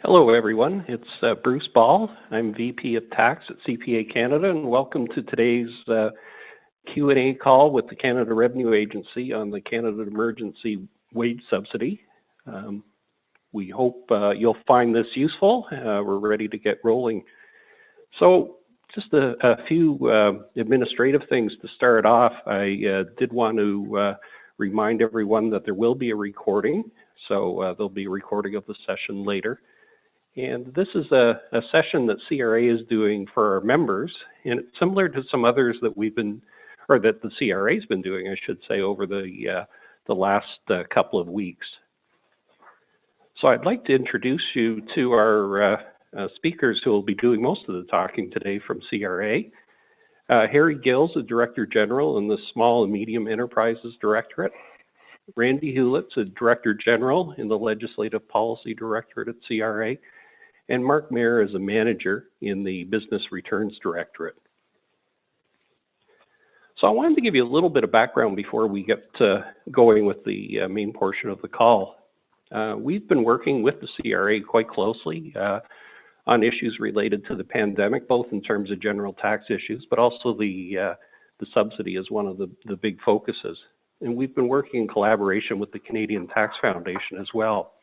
Hello everyone, it's Bruce Ball. I'm VP of Tax at CPA Canada, and welcome to today's Q&A call with the Canada Revenue Agency on the Canada Emergency Wage Subsidy. We hope you'll find this useful. We're ready to get rolling. So just a few administrative things to start off. I did want to remind everyone that there will be a recording. So there'll be a recording of the session later. And this is a session that CRA is doing for our members, and it's similar to some others that we've been, or that the CRA has been doing, I should say, over the last couple of weeks. So I'd like to introduce you to our speakers who will be doing most of the talking today from CRA. Harry Gills, the Director General in the Small and Medium Enterprises Directorate. Randy Hewlett's a Director General in the Legislative Policy Directorate at CRA. And Mark Mayer is a manager in the Business Returns Directorate. So I wanted to give you a little bit of background before we get going with the main portion of the call. We've been working with the CRA quite closely on issues related to the pandemic, both in terms of general tax issues, but also the subsidy is one of the big focuses. And we've been working in collaboration with the Canadian Tax Foundation as well.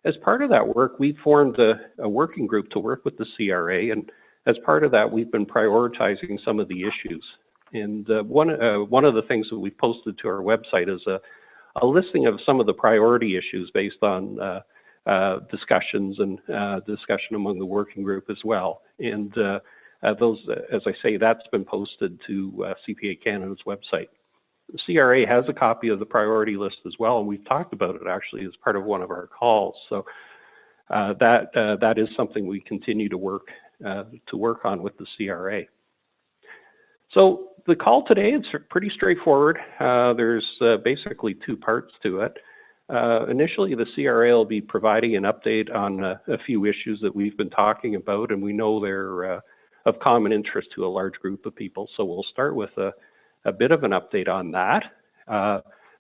As part of that work, we formed a working group to work with the CRA, and as part of that, we've been prioritizing some of the issues. And one of the things that we've posted to our website is a listing of some of the priority issues based on discussions and discussion among the working group as well. And those, as I say, that's been posted to CPA Canada's website. The CRA has a copy of the priority list as well, and we've talked about it actually as part of one of our calls. So that is something we continue to work on with the CRA. So the call today is pretty straightforward. There's basically two parts to it. Initially, the CRA will be providing an update on a few issues that we've been talking about, and we know they're of common interest to a large group of people. So we'll start with a bit of an update on that.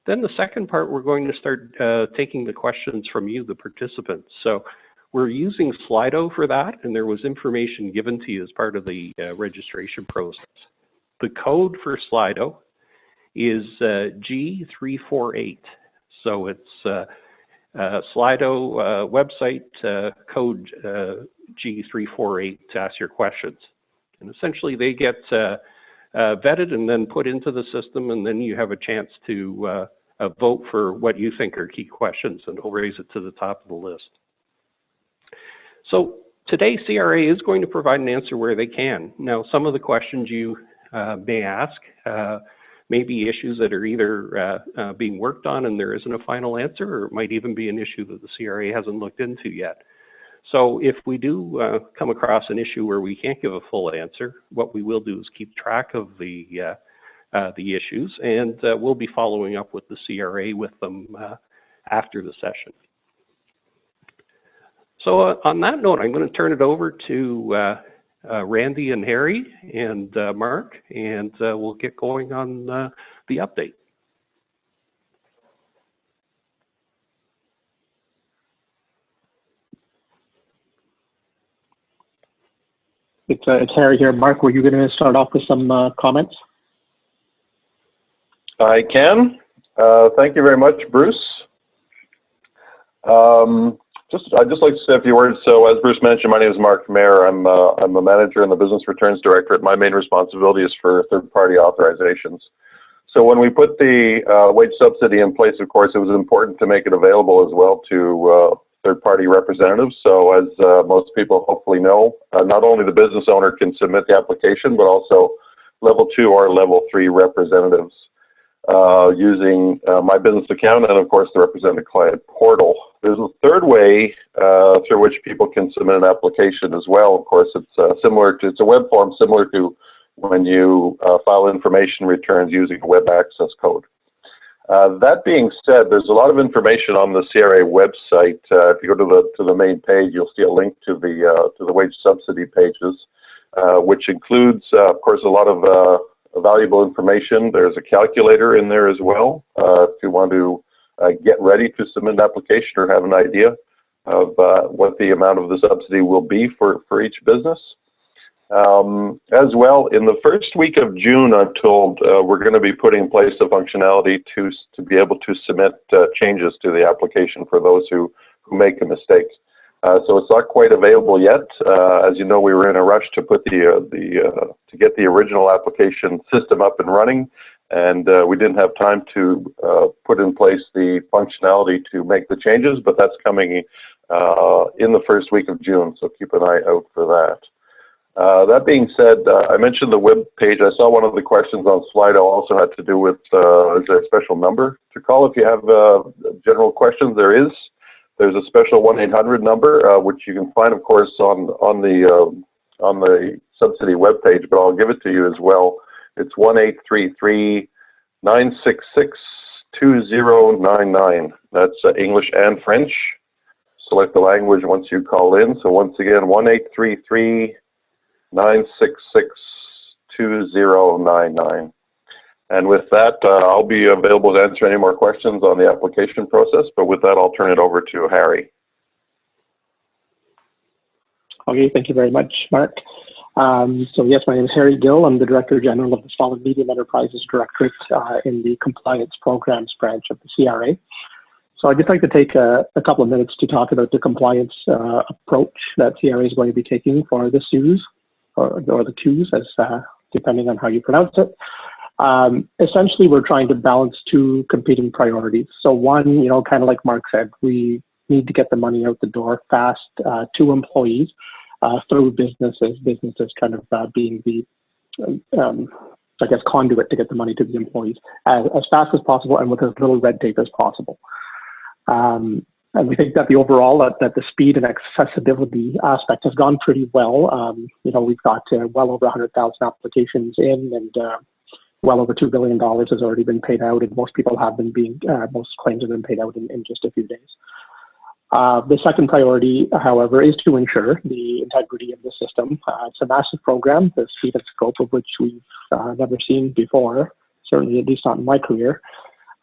Then the second part, we're going to start taking the questions from you, the participants. So we're using Slido for that, and there was information given to you as part of the registration process. The code for Slido is G348. So it's Slido website code G348 to ask your questions. And essentially they get vetted and then put into the system, and then you have a chance to vote for what you think are key questions, and it'll raise it to the top of the list. So today CRA is going to provide an answer where they can. Now, some of the questions you may ask may be issues that are either being worked on and there isn't a final answer, or it might even be an issue that the CRA hasn't looked into yet. So if we do come across an issue where we can't give a full answer, what we will do is keep track of the issues, and we'll be following up with the CRA with them after the session. So on that note, I'm going to turn it over to Randy and Harry and Mark, and we'll get going on the update. It's Harry here. Mark, were you going to start off with some comments? I can. Thank you very much, Bruce. I'd just like to say a few words. So as Bruce mentioned, my name is Mark Mayer. I'm a manager in the Business Returns Directorate. My main responsibility is for third-party authorizations. So when we put the wage subsidy in place, of course, it was important to make it available as well to third-party representatives. So as most people hopefully know, not only the business owner can submit the application, but also level 2 or level 3 representatives using My Business Account and, of course, the Representative Client Portal. There's a third way through which people can submit an application as well. Of course, it's it's a web form similar to when you file information returns using a web access code. That being said, there's a lot of information on the CRA website. If you go to the main page, you'll see a link to the wage subsidy pages, which includes, of course, a lot of valuable information. There's a calculator in there as well if you want to get ready to submit an application or have an idea. what the amount of the subsidy will be for each business. As well, in the first week of June, I'm told we're going to be putting in place a functionality to be able to submit changes to the application for those who make a mistake. So it's not quite available yet. As you know, we were in a rush to put to get the original application system up and running, and we didn't have time to put in place the functionality to make the changes, but that's coming in the first week of June, so keep an eye out for that. That being said, I mentioned the web page. I saw one of the questions on Slido also had to do with is there a special number to call if you have general questions? There's a special 1-800 number, which you can find, of course, on the subsidy web page, but I'll give it to you as well. It's 1-833-966-2099. That's English and French. Select the language once you call in. So once again, 1-833-966-2099. And with that, I'll be available to answer any more questions on the application process, but with that, I'll turn it over to Harry. Okay, thank you very much, Mark. So yes, my name is Harry Gill. I'm the Director General of the Small and Medium Enterprises Directorate in the Compliance Programs branch of the CRA. So I'd just like to take a couple of minutes to talk about the compliance approach that CRA is going to be taking for the CEWS, or the Qs, as depending on how you pronounce it. Essentially, we're trying to balance two competing priorities. So one, kind of like Mark said, we need to get the money out the door fast to employees through businesses kind of being the, I guess, conduit to get the money to the employees as fast as possible and with as little red tape as possible. And we think that the overall, that the speed and accessibility aspect has gone pretty well. We've got well over 100,000 applications in, and well over $2 billion has already been paid out, and most claims have been paid out in just a few days. The second priority, however, is to ensure the integrity of the system. It's a massive program, the speed and scope of which we've never seen before, certainly at least not in my career.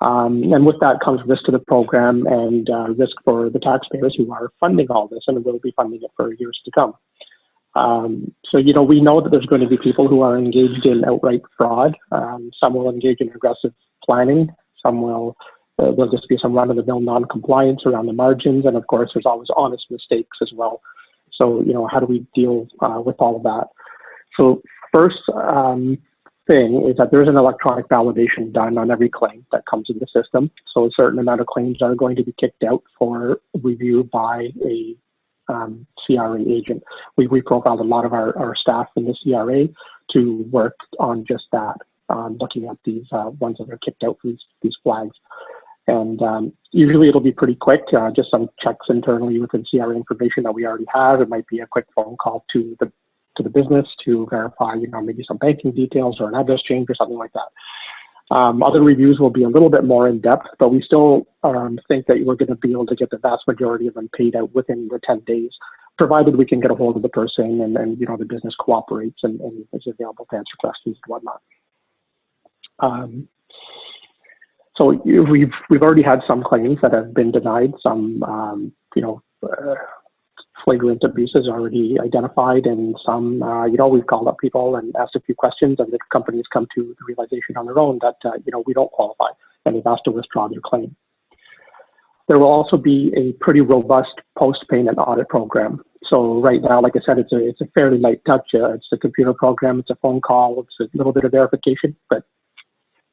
And with that comes risk to the program and risk for the taxpayers who are funding all this and will be funding it for years to come. So, we know that there's going to be people who are engaged in outright fraud. Some will engage in aggressive planning. Some there'll just be some run-of-the-mill non-compliance around the margins. And of course, there's always honest mistakes as well. So, how do we deal with all of that? So first thing is that there's an electronic validation done on every claim that comes in the system. So a certain amount of claims are going to be kicked out for review by a CRA agent. We profiled a lot of our staff in the CRA to work on just that, looking at these ones that are kicked out for these flags. And usually it'll be pretty quick, just some checks internally within CRA information that we already have. It might be a quick phone call to the business to verify, maybe some banking details or an address change or something like that. Other reviews will be a little bit more in depth, but we still think that we're going to be able to get the vast majority of them paid out within the 10 days, provided we can get a hold of the person and the business cooperates and is available to answer questions and whatnot. So we've already had some claims that have been denied, some flagrant abuses already identified, and some we've called up people and asked a few questions, and the companies come to the realization on their own that we don't qualify, and they've asked to withdraw their claim. There will also be a pretty robust post-payment audit program. So right now, like I said, it's a fairly light touch. It's a computer program, it's a phone call, it's a little bit of verification, but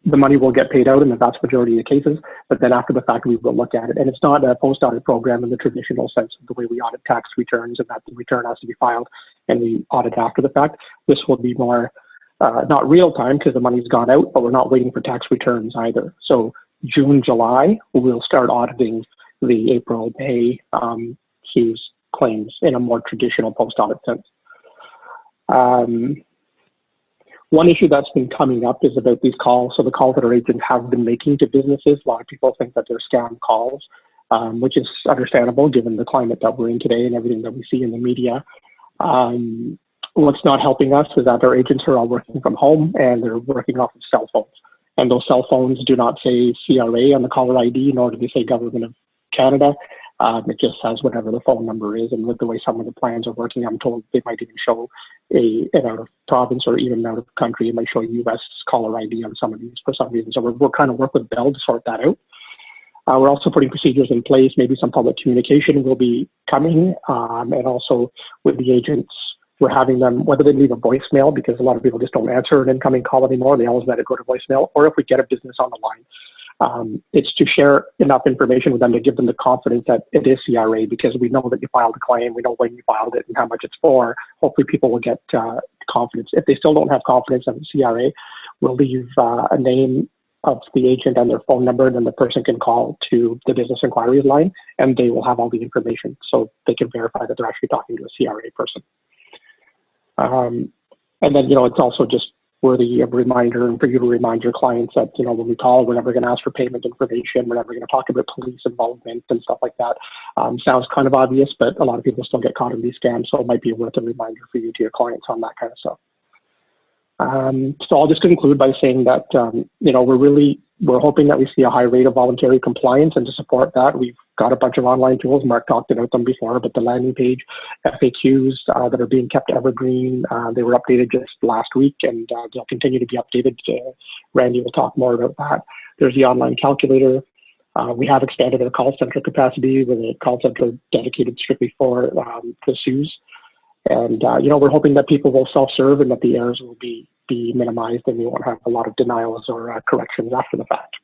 the money will get paid out in the vast majority of the cases, but then after the fact, we will look at it. And it's not a post-audit program in the traditional sense of the way we audit tax returns, and that the return has to be filed and we audit after the fact. This will be more, not real time because the money's gone out, but we're not waiting for tax returns either. So June, July, we'll start auditing the April, May CEWS claims in a more traditional post-audit sense. One issue that's been coming up is about these calls. So the calls that our agents have been making to businesses, a lot of people think that they're scam calls, which is understandable given the climate that we're in today and everything that we see in the media. What's not helping us is that our agents are all working from home and they're working off of cell phones. And those cell phones do not say CRA on the caller ID, nor do they say Government of Canada. It just says whatever the phone number is, and with the way some of the plans are working, I'm told they might even show an out of province or even out of country. It might show US caller ID on some of these for some reason. So we're kind of work with Bell to sort that out. We're also putting procedures in place. Maybe some public communication will be coming, and also with the agents, we're having them, whether they leave a voicemail, because a lot of people just don't answer an incoming call anymore. They always let it go to voicemail, or if we get a business on the line, it's to share enough information with them to give them the confidence that it is CRA, because we know that you filed a claim, we know when you filed it and how much it's for. Hopefully people will get confidence. If they still don't have confidence in the CRA, we'll leave a name of the agent and their phone number, and then the person can call to the business inquiries line, and they will have all the information so they can verify that they're actually talking to a CRA person. And then, it's also just worthy of reminder, and for you to remind your clients that, when we call, we're never going to ask for payment information. We're never going to talk about police involvement and stuff like that. Sounds kind of obvious, but a lot of people still get caught in these scams, so it might be worth a reminder for you to your clients on that kind of stuff. So I'll just conclude by saying that, we're hoping that we see a high rate of voluntary compliance, and to support that, we've got a bunch of online tools. Mark talked about them before, but the landing page, FAQs that are being kept evergreen, they were updated just last week, and they'll continue to be updated. Randy will talk more about that. There's the online calculator. We have expanded our call center capacity with a call center dedicated strictly for the CEWS. And, we're hoping that people will self-serve and that the errors will be minimized, and we won't have a lot of denials or corrections after the fact.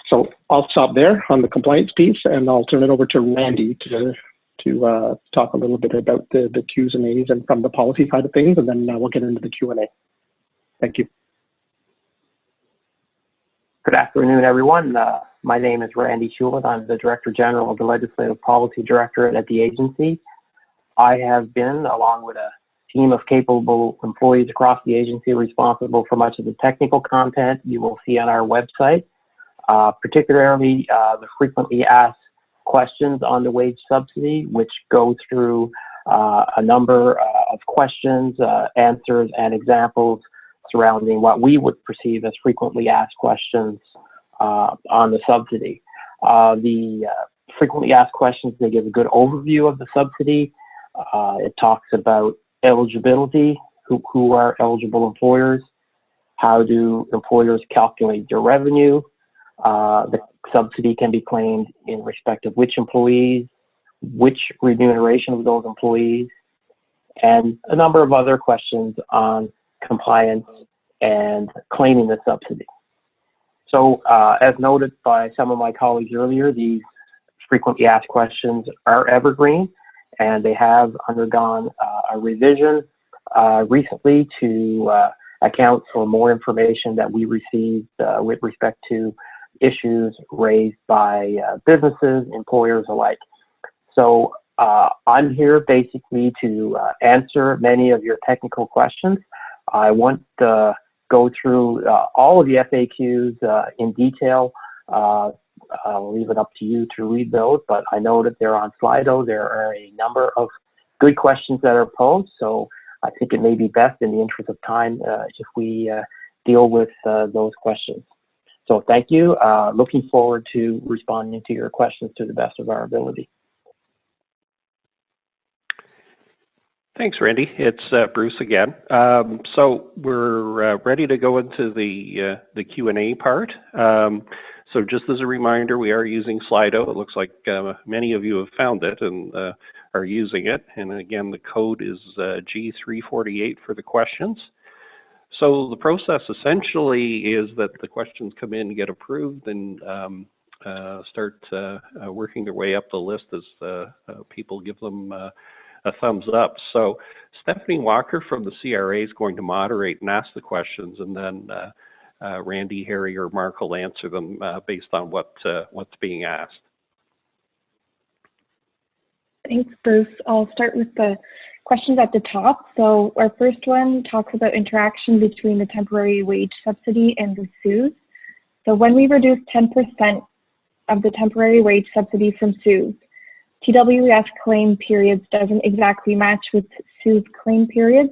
So I'll stop there on the compliance piece, and I'll turn it over to Randy to talk a little bit about the Qs and As and from the policy side of things, and then we'll get into the Q&A. Thank you. Good afternoon, everyone. My name is Randy Hewlett. I'm the Director General of the Legislative Policy Directorate at the agency. I have been, along with a team of capable employees across the agency, responsible for much of the technical content you will see on our website, particularly the frequently asked questions on the wage subsidy, which go through a number of questions, answers, and examples surrounding what we would perceive as frequently asked questions on the subsidy. The frequently asked questions, they give a good overview of the subsidy. It talks about eligibility, who are eligible employers, how do employers calculate their revenue, the subsidy can be claimed in respect of which employees, which remuneration of those employees, and a number of other questions on compliance and claiming the subsidy. So as noted by some of my colleagues earlier, these frequently asked questions are evergreen, and they have undergone a revision recently to account for more information that we received with respect to issues raised by businesses, employers alike. So I'm here basically to answer many of your technical questions. I won't go through all of the FAQs in detail. I'll leave it up to you to read those, but I know that they're on Slido. There are a number of good questions that are posed, so I think it may be best in the interest of time if we deal with those questions. So thank you. Looking forward to responding to your questions to the best of our ability. Thanks, Randy. It's Bruce again. So we're ready to go into the Q&A part. So just as a reminder, we are using Slido. It looks like many of you have found it and are using it. And again, the code is G348 for the questions. So the process essentially is that the questions come in, get approved, and start working their way up the list as people give them a thumbs up. So Stephanie Walker from the CRA is going to moderate and ask the questions, and then Randy, Harry, or Mark will answer them based on what's being asked. Thanks, Bruce. I'll start with the questions at the top. So our first one talks about interaction between the temporary wage subsidy and the CEWS. So when we reduce 10% of the temporary wage subsidy from CEWS, TWS claim periods doesn't exactly match with CEWS claim periods.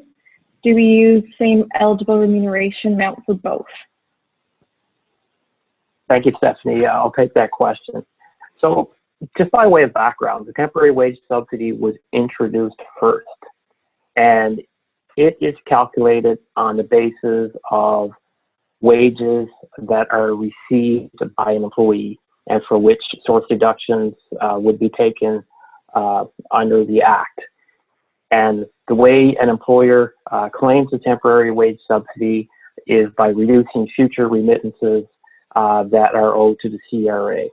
Do we use same eligible remuneration amount for both? Thank you, Stephanie. I'll take that question. So just by way of background, the temporary wage subsidy was introduced first, and it is calculated on the basis of wages that are received by an employee and for which source deductions would be taken under the Act. And the way an employer claims a temporary wage subsidy is by reducing future remittances that are owed to the CRA.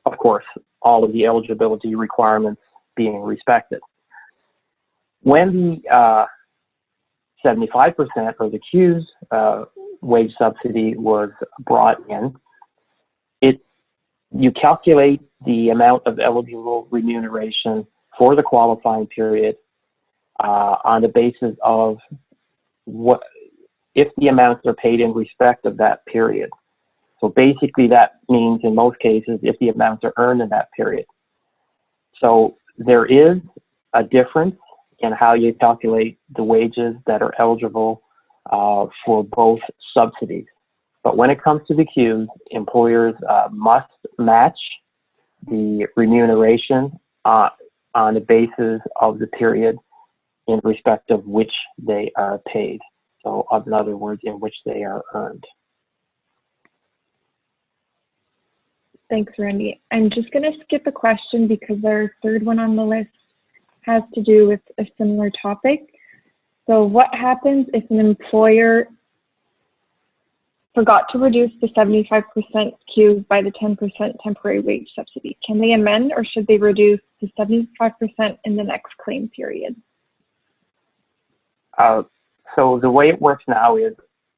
Of course, all of the eligibility requirements being respected. When the 75% or the CEWS wage subsidy was brought in, you calculate the amount of eligible remuneration for the qualifying period on the basis of if the amounts are paid in respect of that period. So basically that means in most cases if the amounts are earned in that period. So there is a difference in how you calculate the wages that are eligible for both subsidies. But when it comes to the CEWS, employers must match the remuneration on the basis of the period in respect of which they are paid. So in other words, in which they are earned. Thanks, Randy. I'm just going to skip a question because our third one on the list has to do with a similar topic. So what happens if an employer forgot to reduce the 75% CEWS by the 10% temporary wage subsidy? Can they amend, or should they reduce the 75% in the next claim period? So the way it works now is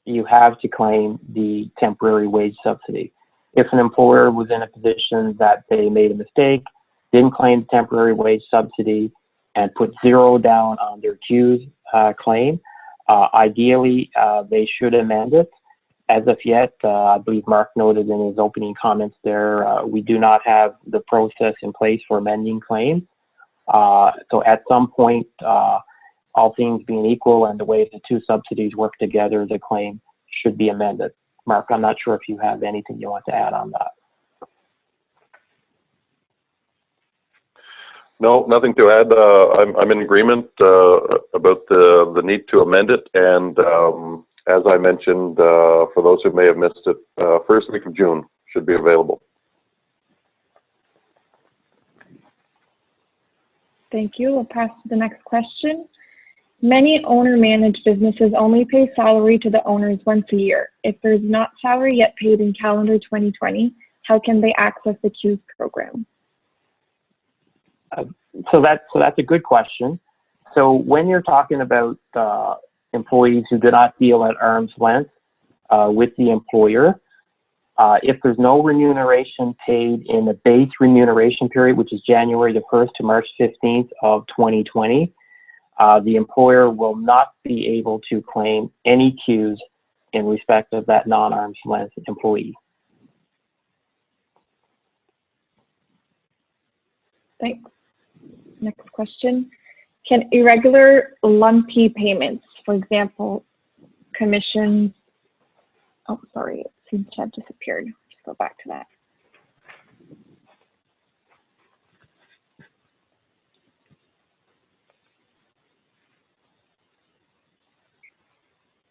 you have to claim the temporary wage subsidy. If an employer was in a position that they made a mistake, didn't claim the temporary wage subsidy, and put 0 down on their CEWS claim, ideally they should amend it. As of yet, I believe Mark noted in his opening comments there, we do not have the process in place for amending claims. So at some point, all things being equal and the way the two subsidies work together, the claim should be amended. Mark, I'm not sure if you have anything you want to add on that. No, nothing to add. I'm in agreement about the need to amend it, and as I mentioned, for those who may have missed it, first week of June should be available. Thank you. We'll pass to the next question. Many owner-managed businesses only pay salary to the owners once a year. If there's not salary yet paid in calendar 2020, how can they access the CEWS program? So that's a good question. So when you're talking about employees who do not deal at arm's length with the employer, if there's no remuneration paid in the base remuneration period, which is January the 1st to March 15th of 2020, the employer will not be able to claim any CEWS in respect of that non-arm's length employee. Thanks. Next question. Can irregular lumpy payments, for example, commissions, oh, sorry, it seems to have disappeared. Let's go back to that.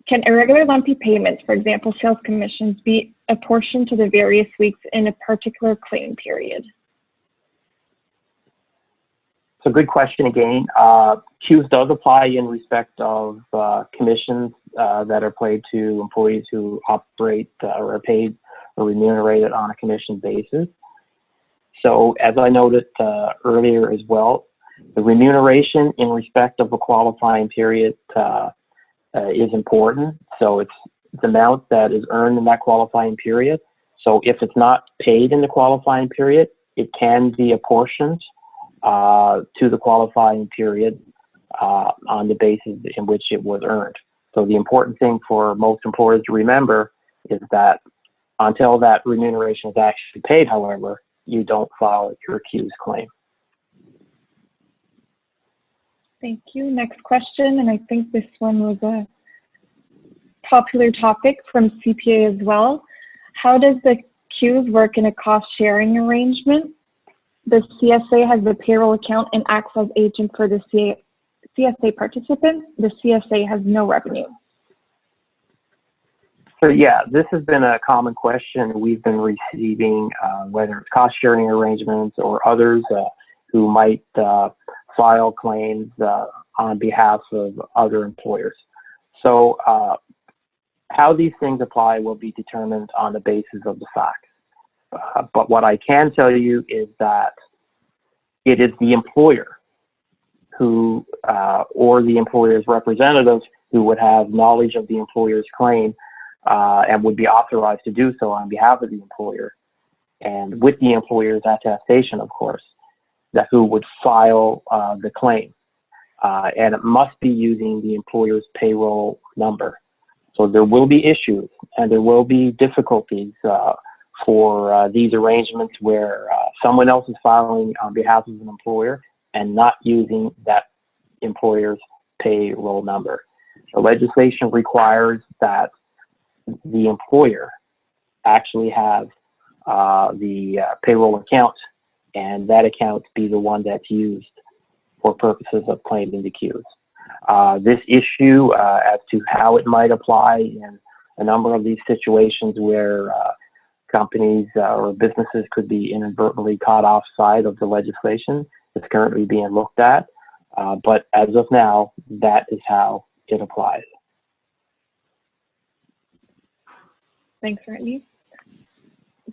Can irregular lumpy payments, for example, sales commissions, be apportioned to the various weeks in a particular claim period? It's a good question again. CEWS does apply in respect of commissions that are paid to employees who operate or are paid or remunerated on a commission basis. So as I noted earlier as well, the remuneration in respect of a qualifying period is important. So it's the amount that is earned in that qualifying period. So if it's not paid in the qualifying period, it can be apportioned to the qualifying period on the basis in which it was earned. So the important thing for most employers to remember is that until that remuneration is actually paid, however, you don't file your CEWS claim. Thank you. Next question, and I think this one was a popular topic from CPA as well. How does the CEWS work in a cost-sharing arrangement? the CSA has the payroll account and acts as agent for the CSA participants. The CSA has no revenue. So yeah, this has been a common question we've been receiving, whether it's cost sharing arrangements or others who might file claims on behalf of other employers. So how these things apply will be determined on the basis of the facts. But what I can tell you is that it is the employer who, or the employer's representative who would have knowledge of the employer's claim and would be authorized to do so on behalf of the employer, and with the employer's attestation, of course, that who would file the claim. And it must be using the employer's payroll number. So there will be issues and there will be difficulties for these arrangements where someone else is filing on behalf of an employer and not using that employer's payroll number. The legislation requires that the employer actually have the payroll account, and that account be the one that's used for purposes of claiming the CEWS. This issue as to how it might apply in a number of these situations where companies or businesses could be inadvertently caught offside of the legislation is currently being looked at. But as of now, that is how it applies. Thanks, Randy.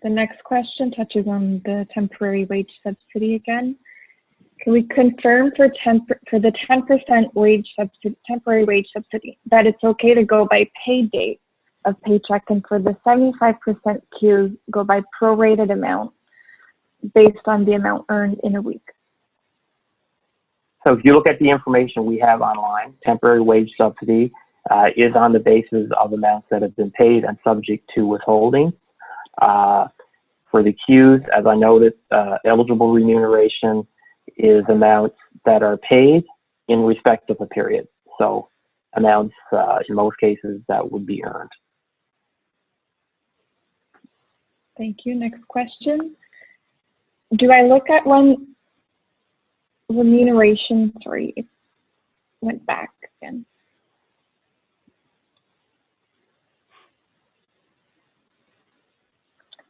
The next question touches on the temporary wage subsidy again. Can we confirm for the 10% wage subsidy, temporary wage subsidy, that it's okay to go by pay date of paycheck, and for the 75% CEWS go by prorated amount based on the amount earned in a week? So if you look at the information we have online, temporary wage subsidy is on the basis of amounts that have been paid and subject to withholding. For the CEWS, as I noted, eligible remuneration is amounts that are paid in respect of a period. So amounts, in most cases, that would be earned. Thank you. Next question. Do I look at when remuneration, sorry, it went back again.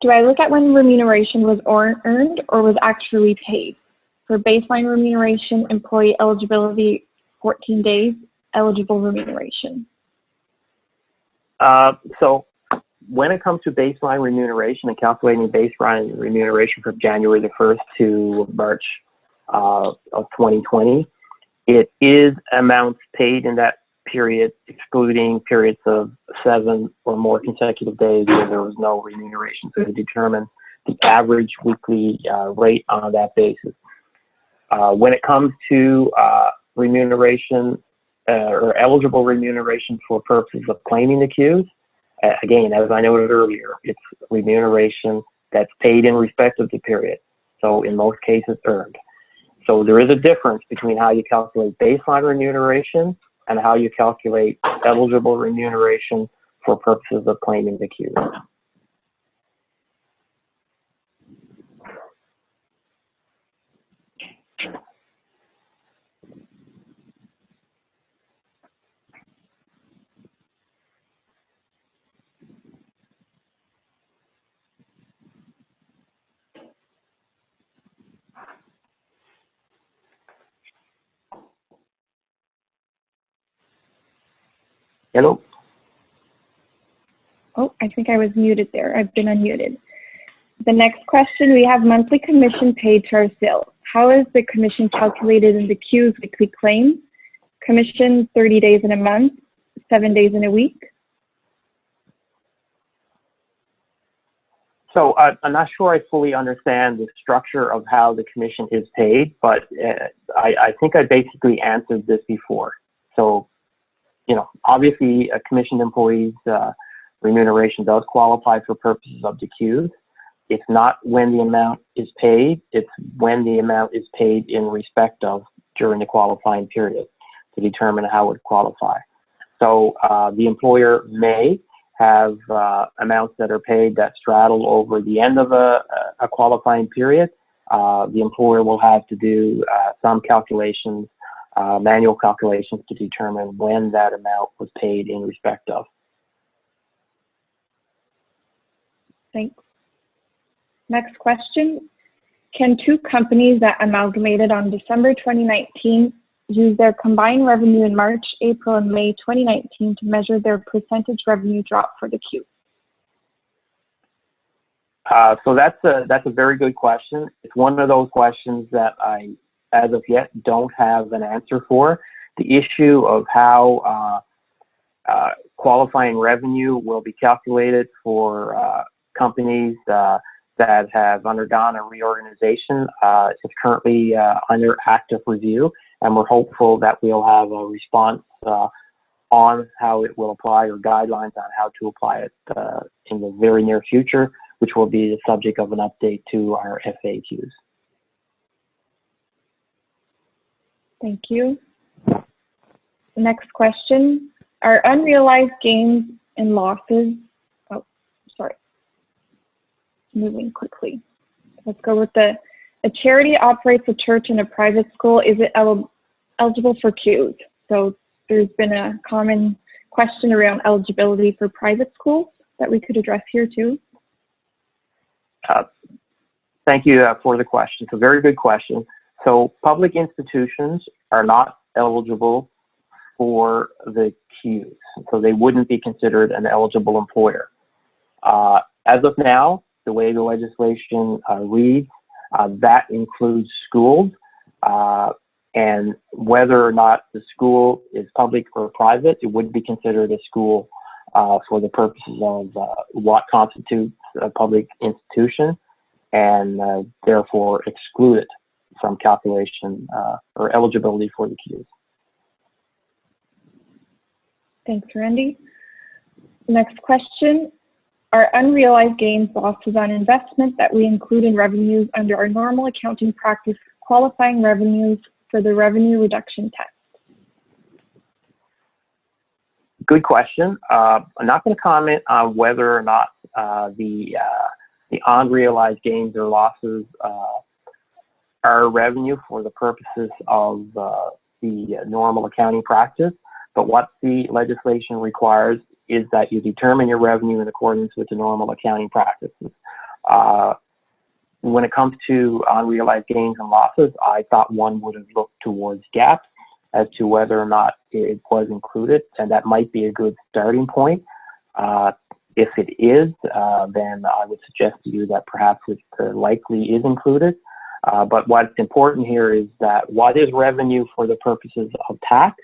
Do I look at when remuneration was earned or was actually paid? For baseline remuneration, employee eligibility, 14 days, eligible remuneration. So when it comes to baseline remuneration and calculating baseline remuneration from January the 1st to March of 2020, it is amounts paid in that period, excluding periods of 7 or more consecutive days where there was no remuneration, so to determine the average weekly rate on that basis. When it comes to remuneration or eligible remuneration for purposes of claiming the CEWS, again, as I noted earlier, it's remuneration that's paid in respect of the period, so in most cases earned. So there is a difference between how you calculate baseline remuneration and how you calculate eligible remuneration for purposes of claiming the CEWS. Hello? Oh, I think I was muted there. I've been unmuted. The next question, we have monthly commission paid to our sales. How is the commission calculated in the CEWS weekly claim? Commission 30 days in a month, 7 days in a week? So I'm not sure I fully understand the structure of how the commission is paid, but I think I basically answered this before. So, you know, obviously a commissioned employee's remuneration does qualify for purposes of the CEWS. It's not when the amount is paid, it's when the amount is paid in respect of during the qualifying period to determine how it would qualify. So the employer may have amounts that are paid that straddle over the end of a qualifying period, the employer will have to do some calculations, manual calculations to determine when that amount was paid in respect of. Thanks. Next question. Can two companies that amalgamated on December 2019 use their combined revenue in March, April, and May 2019 to measure their percentage revenue drop for the Q? So that's a very good question. It's one of those questions that I, as of yet, don't have an answer for. The issue of how qualifying revenue will be calculated for companies that have undergone a reorganization is currently under active review, and we're hopeful that we'll have a response on how it will apply, or guidelines on how to apply it in the very near future, which will be the subject of an update to our FAQs. Thank you. Next question. Are unrealized gains and losses, moving quickly. Let's go with a charity operates a church and a private school. Is it eligible for CEWS? So there's been a common question around eligibility for private schools that we could address here too. Thank you for the question. It's a very good question. So public institutions are not eligible for the CEWS, so they wouldn't be considered an eligible employer. As of now, the way the legislation reads, that includes schools, and whether or not the school is public or private, it would be considered a school for the purposes of what constitutes a public institution, and therefore excluded from calculation or eligibility for the CEWS. Thanks, Randy. Next question. Are unrealized gains losses on investment that we include in revenues under our normal accounting practice qualifying revenues for the revenue reduction test? Good question. I'm not going to comment on whether or not the unrealized gains or losses are revenue for the purposes of the normal accounting practice, but what the legislation requires is that you determine your revenue in accordance with the normal accounting practices. When it comes to unrealized gains and losses, I thought one would have looked towards GAAP as to whether or not it was included, and that might be a good starting point. If it is, then I would suggest to you that perhaps it likely is included. But what's important here is that what is revenue for the purposes of tax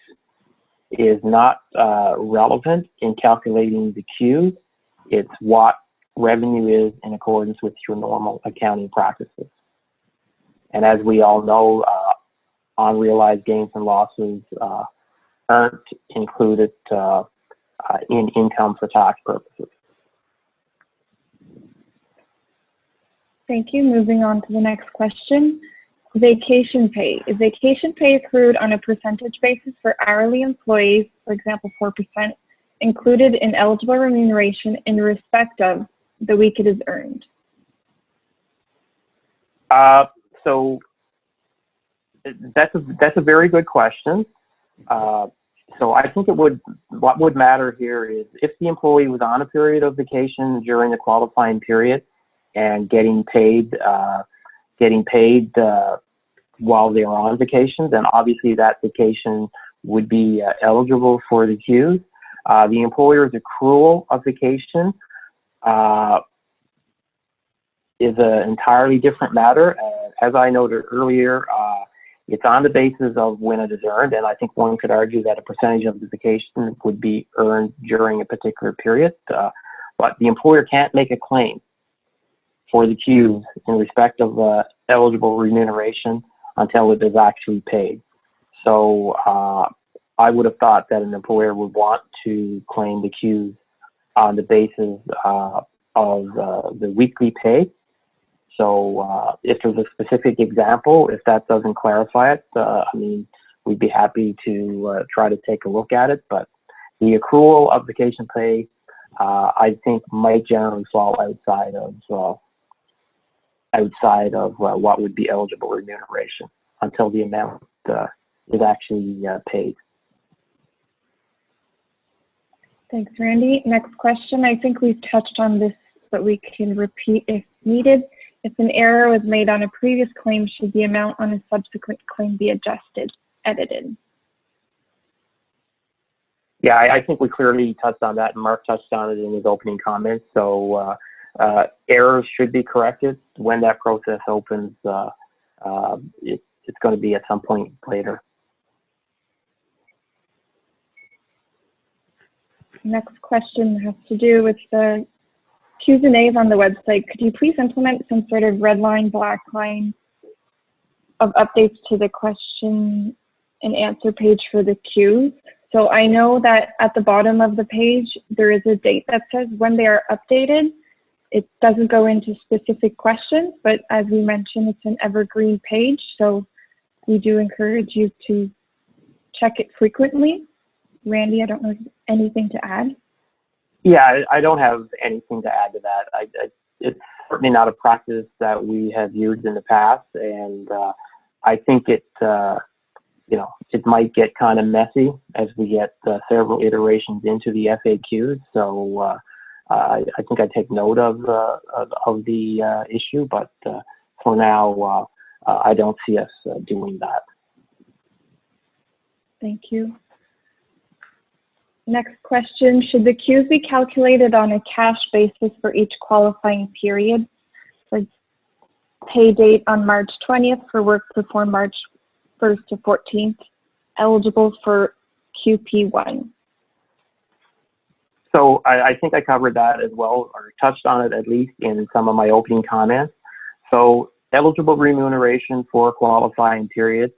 is not relevant in calculating the CEWS. It's what revenue is in accordance with your normal accounting practices. And as we all know, unrealized gains and losses aren't included in income for tax purposes. Thank you. Moving on to the next question. Vacation pay. Is vacation pay accrued on a percentage basis for hourly employees, for example, 4%, included in eligible remuneration in respect of the week it is earned? So that's a very good question. So I think what would matter here is if the employee was on a period of vacation during the qualifying period and getting paid while they are on vacation, then obviously that vacation would be eligible for the CEWS. The employer's accrual of vacation is an entirely different matter. As I noted earlier, it's on the basis of when it is earned, and I think one could argue that a percentage of the vacation would be earned during a particular period, but the employer can't make a claim for the CEWS in respect of eligible remuneration until it is actually paid. So I would have thought that an employer would want to claim the CEWS on the basis of the weekly pay. So if there's a specific example, if that doesn't clarify it, I mean, we'd be happy to try to take a look at it. But the accrual of vacation pay, I think, might generally fall outside outside of what would be eligible remuneration until the amount is actually paid. Thanks, Randy. Next question. I think we've touched on this, but we can repeat if needed. If an error was made on a previous claim, should the amount on a subsequent claim be edited? Yeah, I think we clearly touched on that, and Mark touched on it in his opening comments. So errors should be corrected when that process opens. It's going to be at some point later. Next question has to do with the Qs and As on the website. Could you please implement some sort of red line, black line of updates to the question and answer page for the Qs? So I know that at the bottom of the page, there is a date that says when they are updated. It doesn't go into specific questions, but as we mentioned, it's an evergreen page. So we do encourage you to check it frequently. Randy, I don't know if you have anything to add. Yeah, I don't have anything to add to that. It's certainly not a practice that we have used in the past, and I think it might get kind of messy as we get several iterations into the FAQs. So I think I take note of the issue, but for now, I don't see us doing that. Thank you. Next question, should the Qs be calculated on a cash basis for each qualifying period? For pay date on March 20th for work performed March 1st to 14th, eligible for QP1. So I think I covered that as well, or touched on it at least in some of my opening comments. So eligible remuneration for qualifying periods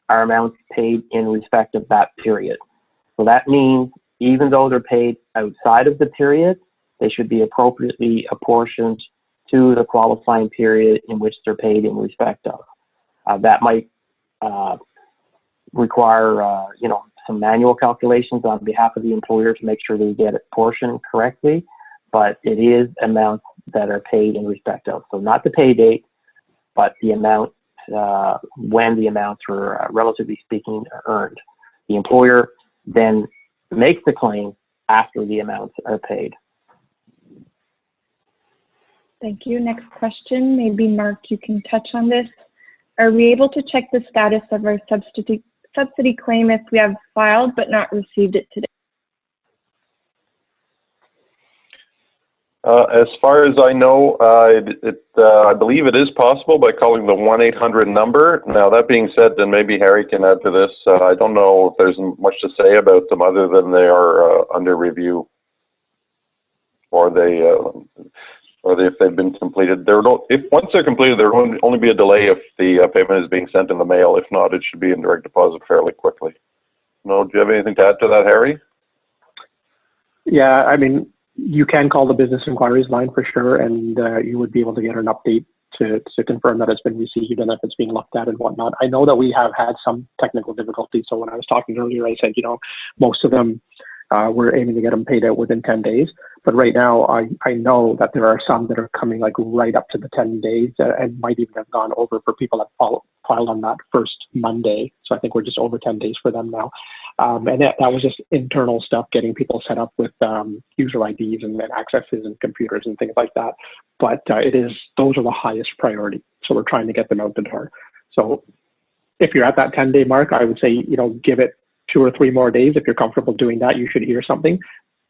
are amounts paid in respect of that period. So that means even though they're paid outside of the period, they should be appropriately apportioned to the qualifying period in which they're paid in respect of. That might require, some manual calculations on behalf of the employer to make sure they get it portioned correctly, but it is amounts that are paid in respect of. So not the pay date, but the amount when the amounts were, relatively speaking, earned. The employer then makes the claim after the amounts are paid. Thank you. Next question, maybe Mark, you can touch on this. Are we able to check the status of our subsidy claim if we have filed but not received it today? As far as I know, I believe it is possible by calling the 1-800 number. Now, that being said, then maybe Harry can add to this. I don't know if there's much to say about them other than they are under review, or if they've been completed. Once they're completed, there will only be a delay if the payment is being sent in the mail. If not, it should be in direct deposit fairly quickly. No, do you have anything to add to that, Harry? Yeah, I mean, you can call the business inquiries line for sure, and you would be able to get an update to confirm that it's been received and if it's being looked at and whatnot. I know that we have had some technical difficulties. So when I was talking earlier, I said, most of them we're aiming to get them paid out within 10 days. But right now, I know that there are some that are coming like right up to the 10 days and might even have gone over for people that filed on that first Monday. So I think we're just over 10 days for them now. And that was just internal stuff, getting people set up with user IDs and accesses and computers and things like that. But those are the highest priority. So we're trying to get them out the door. So if you're at that 10-day mark, I would say, give it 2 or 3 more days. If you're comfortable doing that, you should hear something.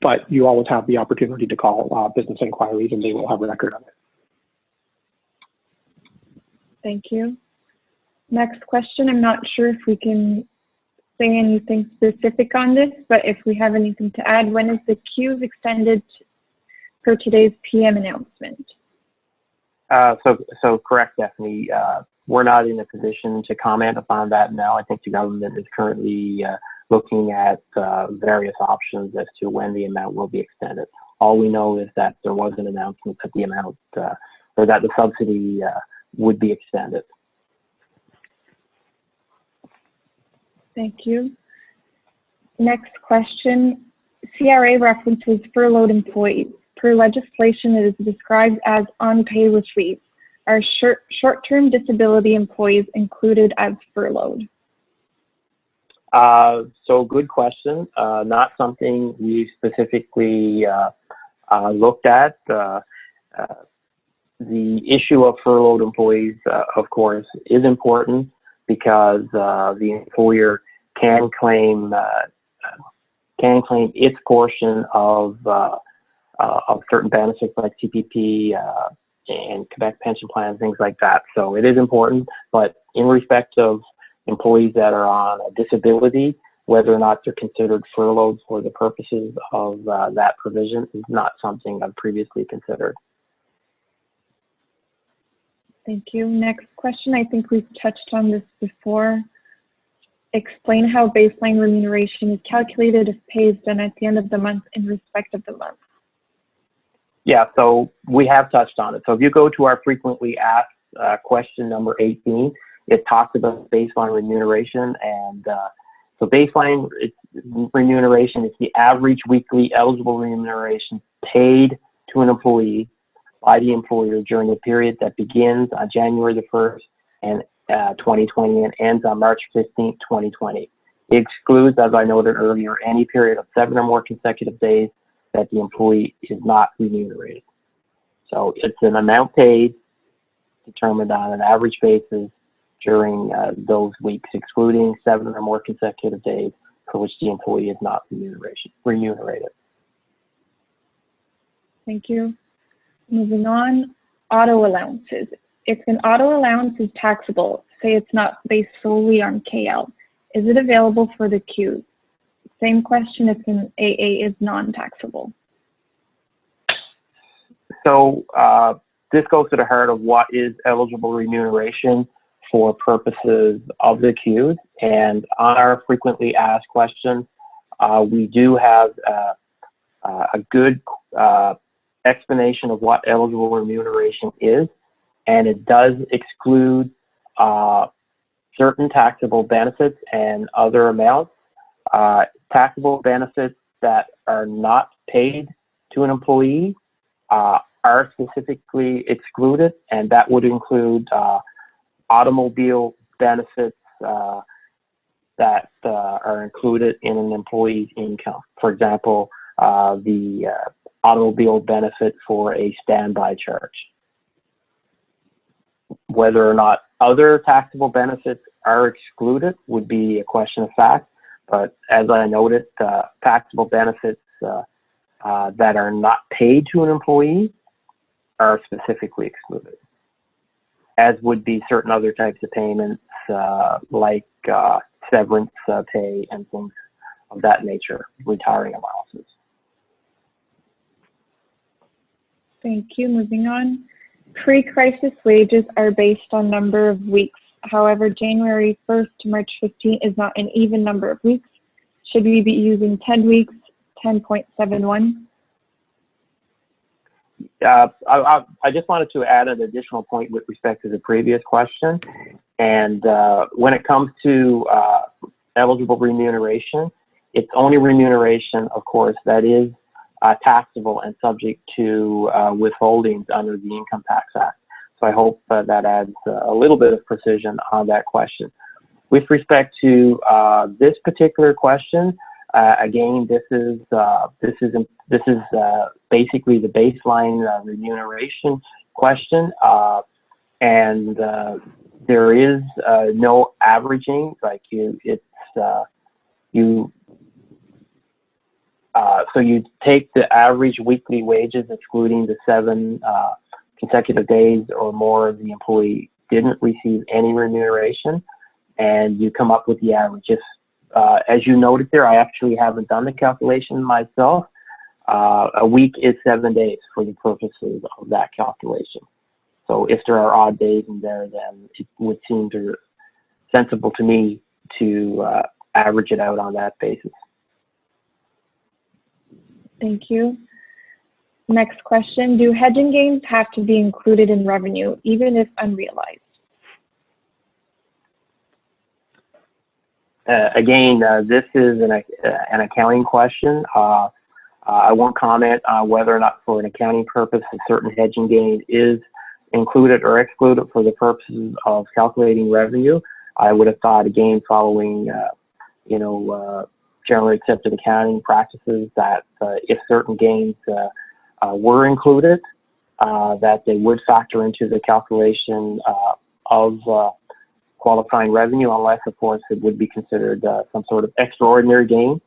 But you always have the opportunity to call business inquiries, and they will have a record of it. Thank you. Next question. I'm not sure if we can say anything specific on this, but if we have anything to add, when is the Qs extended per today's PM announcement? So correct, Stephanie. We're not in a position to comment upon that now. I think the government is currently looking at various options as to when the amount will be extended. All we know is that there was an announcement that the amount, or that the subsidy would be extended. Thank you. Next question. CRA references furloughed employees. Per legislation, it is described as on pay with leave. are short-term disability employees included as furloughed? So good question. Not something we specifically looked at. The issue of furloughed employees, of course, is important because the employer can claim its portion of certain benefits like CPP and Quebec pension plans, things like that. So it is important, but in respect of employees that are on a disability, whether or not they're considered furloughed for the purposes of that provision is not something I've previously considered. Thank you. Next question, I think we've touched on this before. Explain how baseline remuneration is calculated if pay is done at the end of the month in respect of the month. Yeah, so we have touched on it. So if you go to our frequently asked question number 18, it talks about baseline remuneration. And so baseline remuneration is the average weekly eligible remuneration paid to an employee by the employer during a period that begins on January the 1st and 2020 and ends on March 15th, 2020. It excludes, as I noted earlier, any period of 7 or more consecutive days that the employee is not remunerated. So it's an amount paid determined on an average basis during those weeks, excluding 7 or more consecutive days for which the employee is not remunerated. Thank you. Moving on, auto allowances. If an auto allowance is taxable, say it's not based solely on KL, is it available for the Qs? Same question if an AA is non-taxable. So this goes to the heart of what is eligible remuneration for purposes of the Qs. And on our frequently asked question, we do have a good explanation of what eligible remuneration is, and it does exclude certain taxable benefits and other amounts. Taxable benefits that are not paid to an employee are specifically excluded, and that would include automobile benefits that are included in an employee's income. For example, the automobile benefit for a standby charge. Whether or not other taxable benefits are excluded would be a question of fact, but as I noted, taxable benefits that are not paid to an employee are specifically excluded, as would be certain other types of payments like severance pay and things of that nature, retiring allowances. Thank you. Moving on. Pre-crisis wages are based on number of weeks. However, January 1st to March 15th is not an even number of weeks. Should we be using 10 weeks, 10.71? I just wanted to add an additional point with respect to the previous question. And when it comes to eligible remuneration, it's only remuneration, of course, that is taxable and subject to withholdings under the Income Tax Act. So I hope that adds a little bit of precision on that question. With respect to this particular question, again, this is basically the baseline remuneration question, and there is no averaging. Like so you take the average weekly wages, excluding the 7 consecutive days or more the employee didn't receive any remuneration, and you come up with the average. If, as you noted there, I actually haven't done the calculation myself. A week is 7 days for the purposes of that calculation. So if there are odd days in there, then it would seem sensible to me to average it out on that basis. Thank you. Next question, do hedging gains have to be included in revenue, even if unrealized? Again, this is an accounting question. I won't comment on whether or not for an accounting purpose a certain hedging gain is include it or exclude it for the purposes of calculating revenue, I would have thought again following, generally accepted accounting practices that if certain gains were included, that they would factor into the calculation of qualifying revenue, unless, of course, it would be considered some sort of extraordinary gain,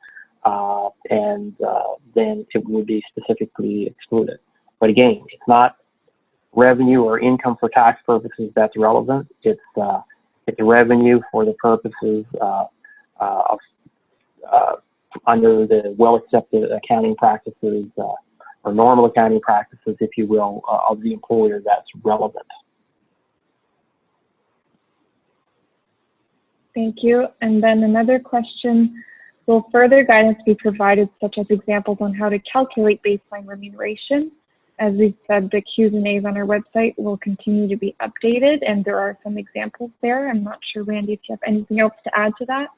and then it would be specifically excluded. But again, it's not revenue or income for tax purposes that's relevant. It's revenue for the purposes of under the well-accepted accounting practices or normal accounting practices, if you will, of the employer that's relevant. Thank you. And then another question, will further guidance be provided, such as examples on how to calculate baseline remuneration? As we've said, the Qs and As on our website will continue to be updated, and there are some examples there. I'm not sure, Randy, if you have anything else to add to that.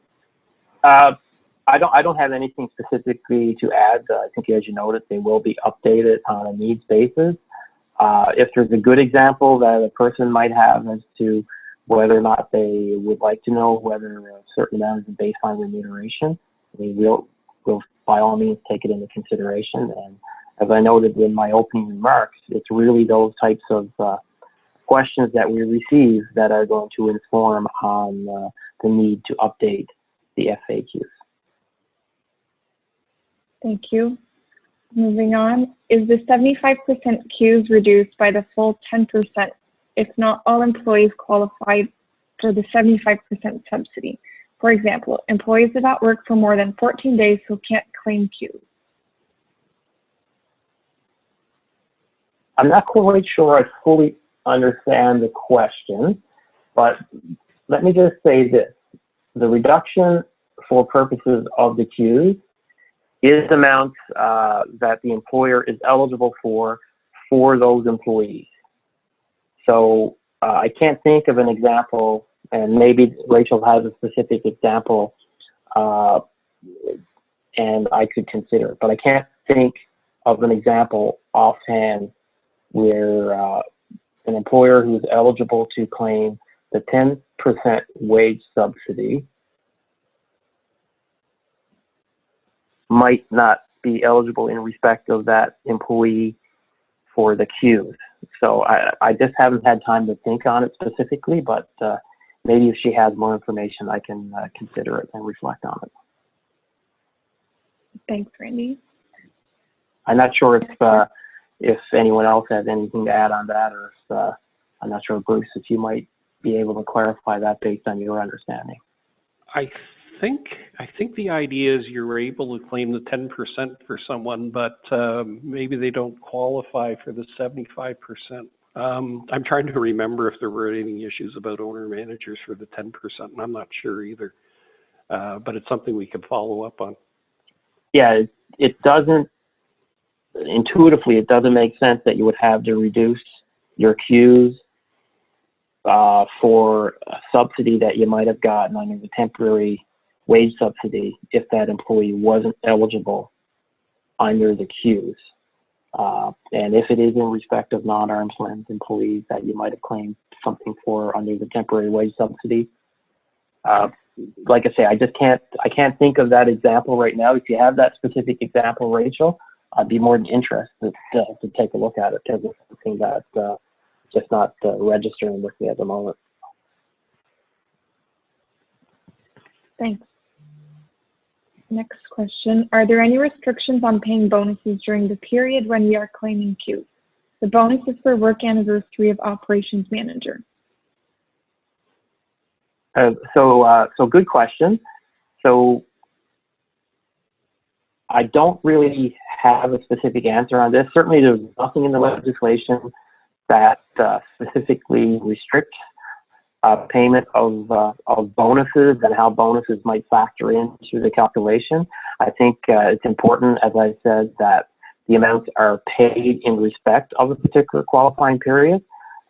I don't have anything specifically to add. I think, as you noted, they will be updated on a needs basis. If there's a good example that a person might have as to whether or not they would like to know whether a certain amount is a baseline remuneration, we'll by all means take it into consideration. And as I noted in my opening remarks, it's really those types of questions that we receive that are going to inform on the need to update the FAQs. Thank you. Moving on, is the 75% Qs reduced by the full 10% if not all employees qualified for the 75% subsidy? For example, employees did not work for more than 14 days who can't claim Qs. I'm not quite sure I fully understand the question, but let me just say this. The reduction for purposes of the Qs is amounts that the employer is eligible for those employees. So I can't think of an example, and maybe Rachel has a specific example, and I could consider it, but I can't think of an example offhand where an employer who's eligible to claim the 10% wage subsidy might not be eligible in respect of that employee for the Qs. So I just haven't had time to think on it specifically, but maybe if she has more information, I can consider it and reflect on it. Thanks, Randy. I'm not sure if anyone else has anything to add on that, or if, I'm not sure, Bruce, if you might be able to clarify that based on your understanding. I think the idea is you're able to claim the 10% for someone, but maybe they don't qualify for the 75%. I'm trying to remember if there were any issues about owner managers for the 10%, and I'm not sure either. But it's something we could follow up on. Yeah, it doesn't, intuitively, it doesn't make sense that you would have to reduce your Qs for a subsidy that you might have gotten under the temporary wage subsidy if that employee wasn't eligible under the Qs. And if it is in respect of non-arm's length employees that you might have claimed something for under the temporary wage subsidy, like I say, I can't think of that example right now. If you have that specific example, Rachel, I'd be more than interested to take a look at it, because it's something that just not registering with me at the moment. Thanks. Next question. Are there any restrictions on paying bonuses during the period when we are claiming Qs? The bonus is for work anniversary of operations manager. So good question. So I don't really have a specific answer on this. Certainly there's nothing in the legislation that specifically restricts payment of bonuses and how bonuses might factor into the calculation. I think it's important, as I said, that the amounts are paid in respect of a particular qualifying period.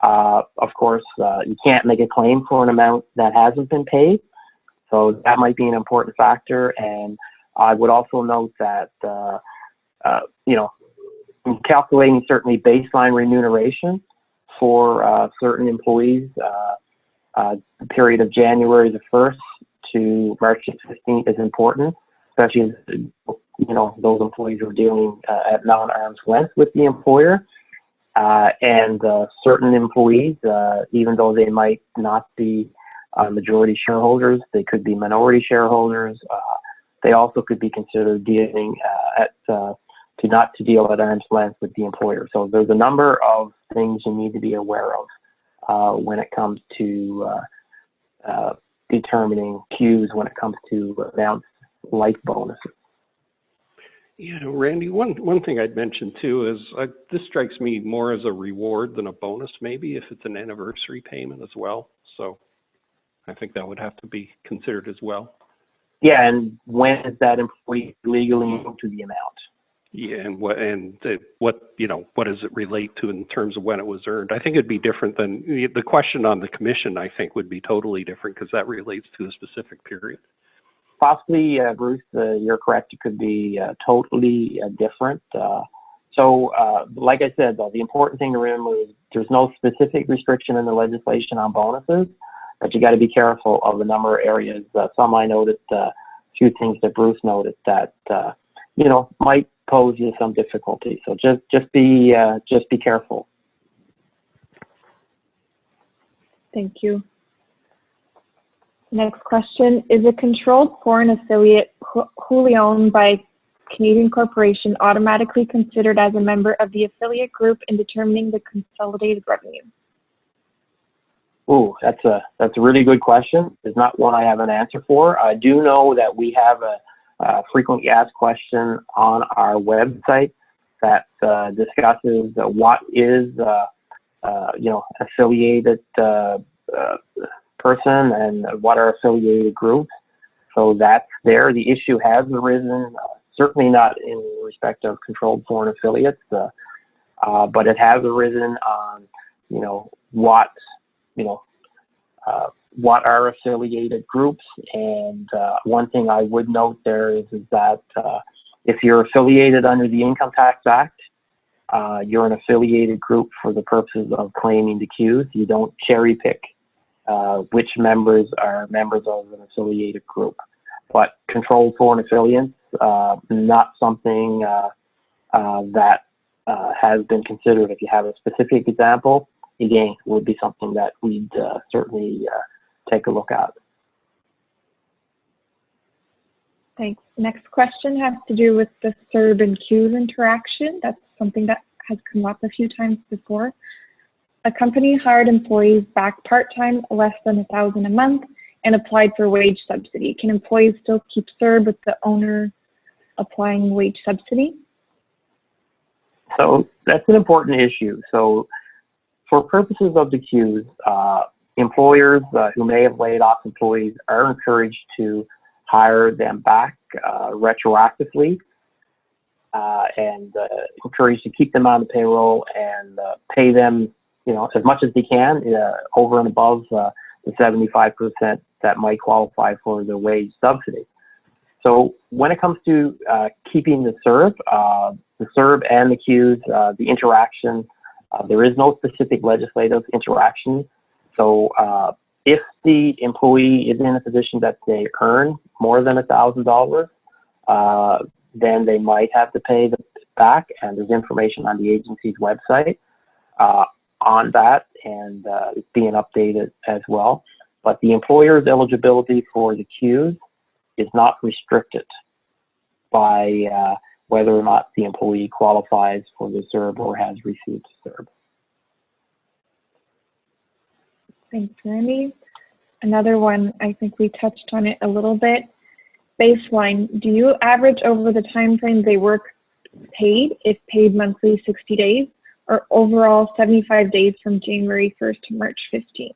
Of course, you can't make a claim for an amount that hasn't been paid, so that might be an important factor. And I would also note that, in calculating certainly baseline remuneration for certain employees. The period of January the 1st to March the 15th is important, especially as, you know, those employees are dealing at non-arm's length with the employer. And certain employees, even though they might not be majority shareholders, they could be minority shareholders. They also could be considered dealing not to deal at arm's length with the employer. So there's a number of things you need to be aware of when it comes to determining Qs when it comes to announced life bonuses. Yeah, Randy, one thing I'd mention too is this strikes me more as a reward than a bonus, maybe, if it's an anniversary payment as well. So I think that would have to be considered as well. Yeah, and when is that employee legally owed to the amount? Yeah, and what you know, what does it relate to in terms of when it was earned? I think it'd be different than the question on the commission. I think would be totally different because that relates to a specific period. Possibly, Bruce, you're correct. It could be totally different. So, like I said, though, the important thing to remember is there's no specific restriction in the legislation on bonuses, but you got to be careful of a number of areas. Some I noted, a few things that Bruce noted that you know, might pose you some difficulty. So just be careful. Thank you. Next question, is a controlled foreign affiliate wholly owned by Canadian corporation automatically considered as a member of the affiliate group in determining the consolidated revenue? Ooh, that's a really good question. It's not one I have an answer for. I do know that we have a frequently asked question on our website that discusses what is you know, affiliated person and what are affiliated groups. So that's there. The issue has arisen, certainly not in respect of controlled foreign affiliates, but it has arisen on, you know, what are affiliated groups. And one thing I would note there is that if you're affiliated under the Income Tax Act, you're an affiliated group for the purposes of claiming the Qs. You don't cherry pick which members are members of an affiliated group. But controlled foreign affiliates, not something that has been considered. If you have a specific example, again, would be something that we'd certainly take a look at. Thanks. Next question has to do with the Serb and Qs interaction. That's something that has come up a few times before. A company hired employees back part-time, less than $1,000 a month, and applied for wage subsidy. Can employees still keep Serb with the owner applying wage subsidy? So that's an important issue. So for purposes of the Qs, employers who may have laid off employees are encouraged to hire them back retroactively and encouraged to keep them on the payroll and pay them, you know, as much as they can over and above the 75% that might qualify for the wage subsidy. So when it comes to keeping the Serb and the Qs, the interaction, there is no specific legislative interaction. So if the employee is in a position that they earn more than $1,000, then they might have to pay them back, and there's information on the agency's website on that, and it's being updated as well. But the employer's eligibility for the Qs is not restricted by whether or not the employee qualifies for the Serb or has received Serb. Thanks, Randy. Another one, I think we touched on it a little bit. Baseline, do you average over the time frame they work paid, if paid monthly 60 days, or overall 75 days from January 1st to March 15th?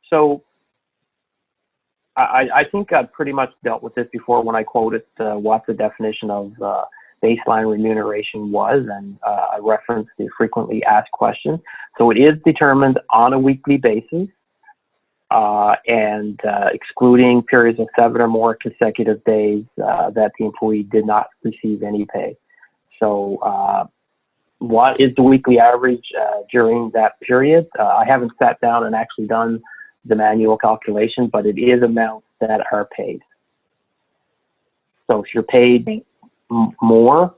So I think I've pretty much dealt with this before when I quoted what the definition of baseline remuneration was, and I referenced the frequently asked question. So it is determined on a weekly basis and excluding periods of 7 or more consecutive days that the employee did not receive any pay. So what is the weekly average during that period? I haven't sat down and actually done the manual calculation, but it is amounts that are paid. So if you're paid more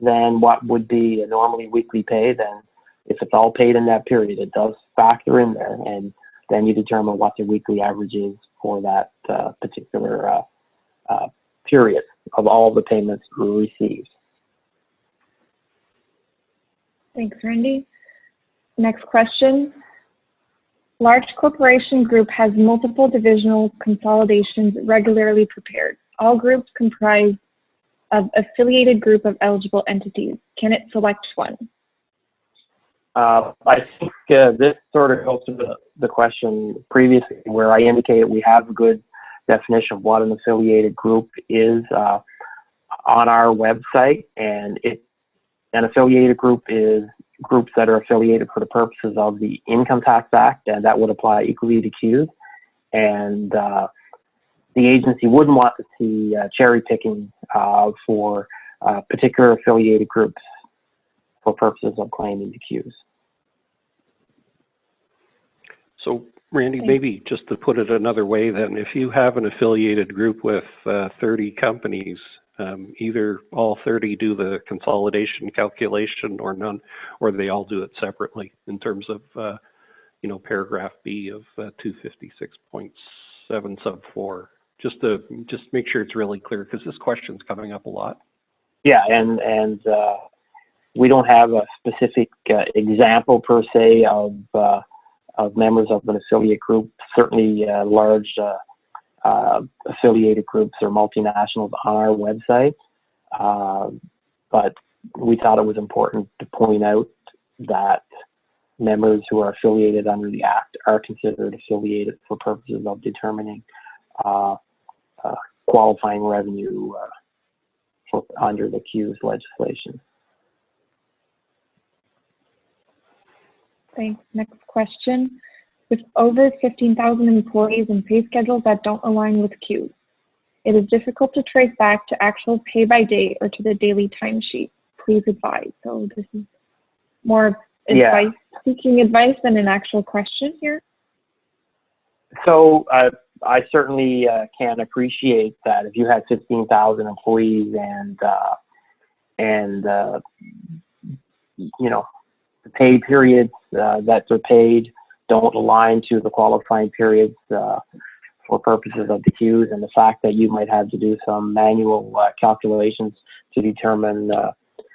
than what would be a normally weekly pay, then if it's all paid in that period, it does factor in there, and then you determine what the weekly average is for that particular period of all the payments received. Thanks, Randy. Next question. Large corporation group has multiple divisional consolidations regularly prepared. All groups comprise of affiliated group of eligible entities. Can it select one? I think this sort of goes to the question previously, where I indicated we have a good definition of what an affiliated group is on our website, and an affiliated group is groups that are affiliated for the purposes of the Income Tax Act, and that would apply equally to Qs. And the agency wouldn't want to see cherry picking for particular affiliated groups for purposes of claiming the Qs. So, Randy, maybe just to put it another way then, if you have an affiliated group with 30 companies, either all 30 do the consolidation calculation or none, or they all do it separately in terms of, paragraph B of 256.7 sub 4. Just make sure it's really clear, because this question's coming up a lot. Yeah, and we don't have a specific example per se of members of an affiliate group. Certainly, large affiliated groups or multinationals on our website, but we thought it was important to point out that members who are affiliated under the Act are considered affiliated for purposes of determining qualifying revenue under the CEWS legislation. Thanks. Next question. With over 15,000 employees and pay schedules that don't align with CEWS, it is difficult to trace back to actual pay by date or to the daily timesheet. Please advise. So this is more advice, seeking advice than an actual question here. So I certainly can appreciate that if you had 15,000 employees and the pay periods that they're paid don't align to the qualifying periods for purposes of the CEWS, and the fact that you might have to do some manual calculations to determine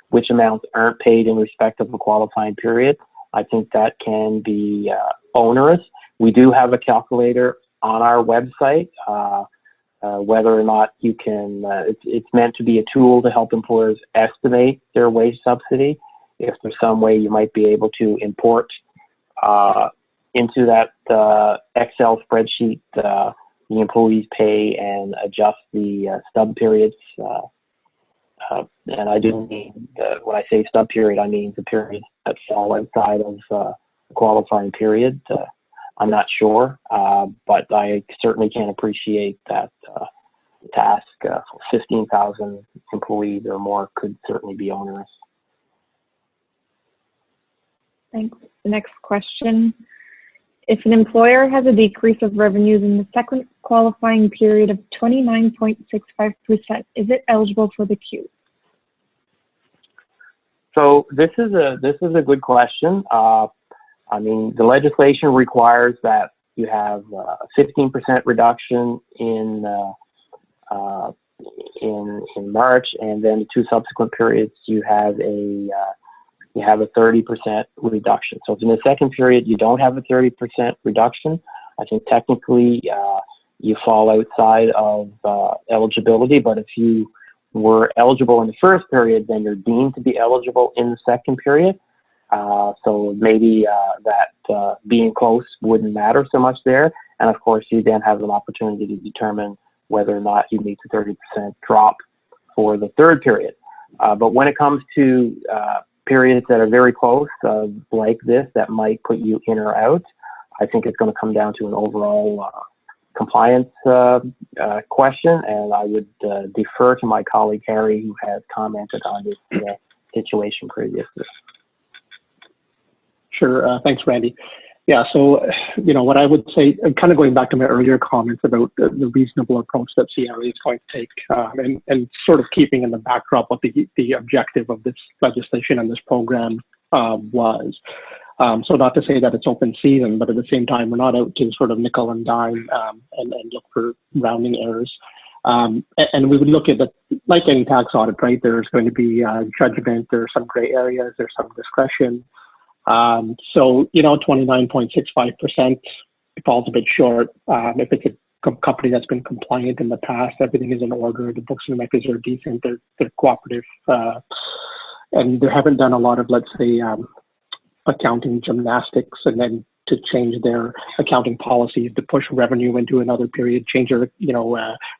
which amounts aren't paid in respect of a qualifying period, I think that can be onerous. We do have a calculator on our website. Whether or not you can, it's meant to be a tool to help employers estimate their wage subsidy. If there's some way you might be able to import into that Excel spreadsheet the employee's pay and adjust the stub periods. And I do mean, when I say stub period, I mean the periods that fall outside of the qualifying period. I'm not sure, but I certainly can appreciate that the task for 15,000 employees or more could certainly be onerous. Thanks. Next question. If an employer has a decrease of revenues in the second qualifying period of 29.65%, is it eligible for the CEWS? So this is a good question. I mean, the legislation requires that you have a 15% reduction in March, and then the two subsequent periods you have a 30% reduction. So if in the second period you don't have a 30% reduction, I think technically you fall outside of eligibility. But if you were eligible in the first period, then you're deemed to be eligible in the second period. So maybe that being close wouldn't matter so much there. And of course, you then have an opportunity to determine whether or not you meet the 30% drop for the third period. But when it comes to periods that are very close, like this, that might put you in or out, I think it's going to come down to an overall compliance question, and I would defer to my colleague Harry, who has commented on this situation previously. Sure. Thanks, Randy. Yeah, so, what I would say, kind of going back to my earlier comments about the reasonable approach that CRA is going to take, and sort of keeping in the backdrop what the objective of this legislation and this program was. So not to say that it's open season, but at the same time, we're not out to sort of nickel and dime and look for rounding errors. And we would look at it like any tax audit, right? There's going to be judgment, there's some gray areas, there's some discretion. So, 29.65% falls a bit short. If it's a company that's been compliant in the past, everything is in order, the books and records are decent, they're cooperative, and they haven't done a lot of, let's say, accounting gymnastics and then to change their accounting policies to push revenue into another period, change their,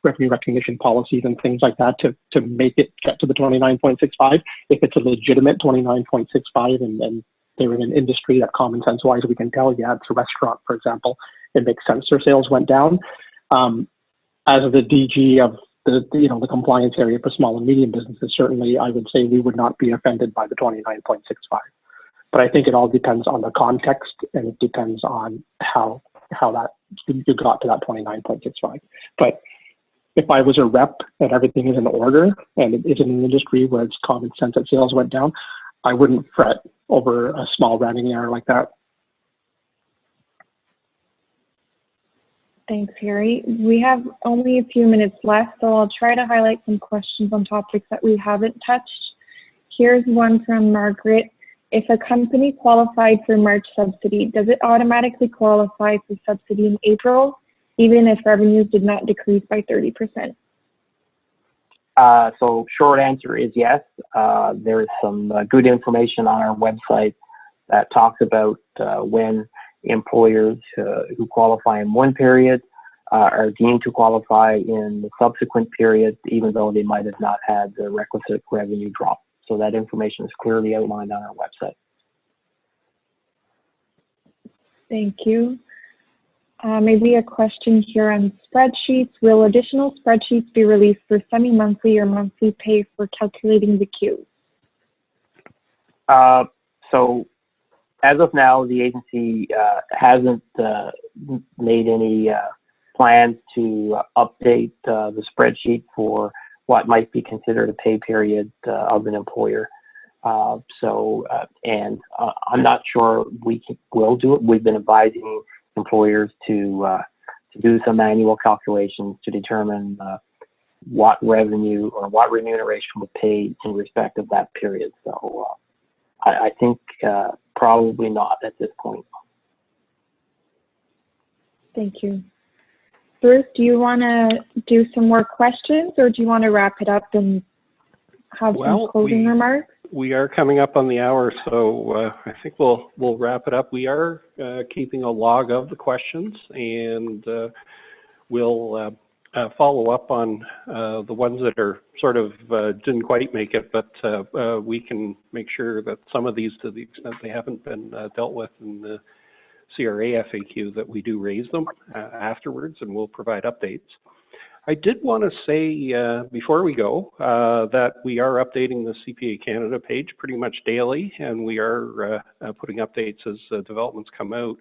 revenue recognition policies and things like that to make it get to the 29.65. If it's a legitimate 29.65 and they're in an industry that common sense wise we can tell, yeah, it's a restaurant, for example, it makes sense their sales went down. As the DG of the compliance area for small and medium businesses, certainly I would say we would not be offended by the 29.65. But I think it all depends on the context, and it depends on how that you got to that 29.65. But if I was a rep and everything is in order and it is in an industry where it's common sense that sales went down, I wouldn't fret over a small rounding error like that. Thanks, Harry. We have only a few minutes left, so I'll try to highlight some questions on topics that we haven't touched. Here's one from Margaret. If a company qualified for March subsidy, does it automatically qualify for subsidy in April, even if revenues did not decrease by 30%? So short answer is yes. There's some good information on our website that talks about when employers who qualify in one period are deemed to qualify in the subsequent period, even though they might have not had the requisite revenue drop. So that information is clearly outlined on our website. Thank you. Maybe a question here on spreadsheets. Will additional spreadsheets be released for semi-monthly or monthly pay for calculating the Qs? So as of now, the agency hasn't made any plans to update the spreadsheet for what might be considered a pay period of an employer. And I'm not sure we will do it. We've been advising employers to do some manual calculations to determine what revenue or what remuneration would pay in respect of that period. So I think probably not at this point. Thank you. Bruce, do you want to do some more questions, or do you want to wrap it up and have some closing remarks? We are coming up on the hour, so I think we'll wrap it up. We are keeping a log of the questions, and we'll follow up on the ones that are sort of didn't quite make it, but we can make sure that some of these, to the extent they haven't been dealt with in the CRA FAQ, that we do raise them afterwards, and we'll provide updates. I did want to say before we go that we are updating the CPA Canada page pretty much daily, and we are putting updates as developments come out.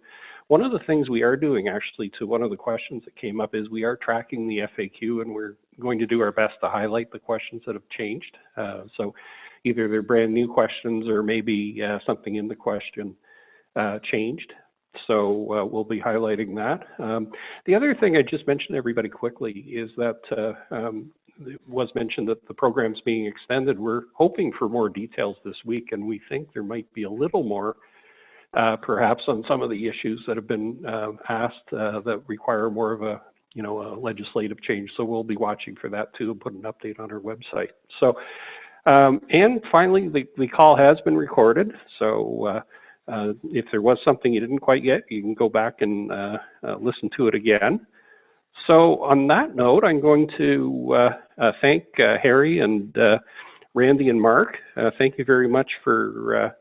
One of the things we are doing, actually, to one of the questions that came up, is we are tracking the FAQ, and we're going to do our best to highlight the questions that have changed. So either they're brand new questions or maybe something in the question changed. So we'll be highlighting that. The other thing I just mentioned to everybody quickly is that it was mentioned that the program's being extended. We're hoping for more details this week, and we think there might be a little more perhaps on some of the issues that have been asked that require more of a a legislative change. So we'll be watching for that too and put an update on our website. So and finally, the call has been recorded. So if there was something you didn't quite get, you can go back and listen to it again. So on that note, I'm going to thank Harry and Randy and Mark. Thank you very much for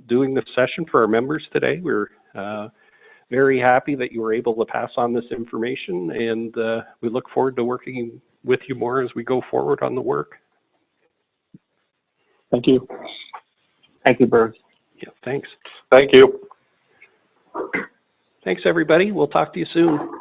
doing this session for our members today. We're very happy that you were able to pass on this information, and we look forward to working with you more as we go forward on the work. Thank you. Thank you, Bruce. Yeah, thanks. Thank you. Thanks, everybody. We'll talk to you soon.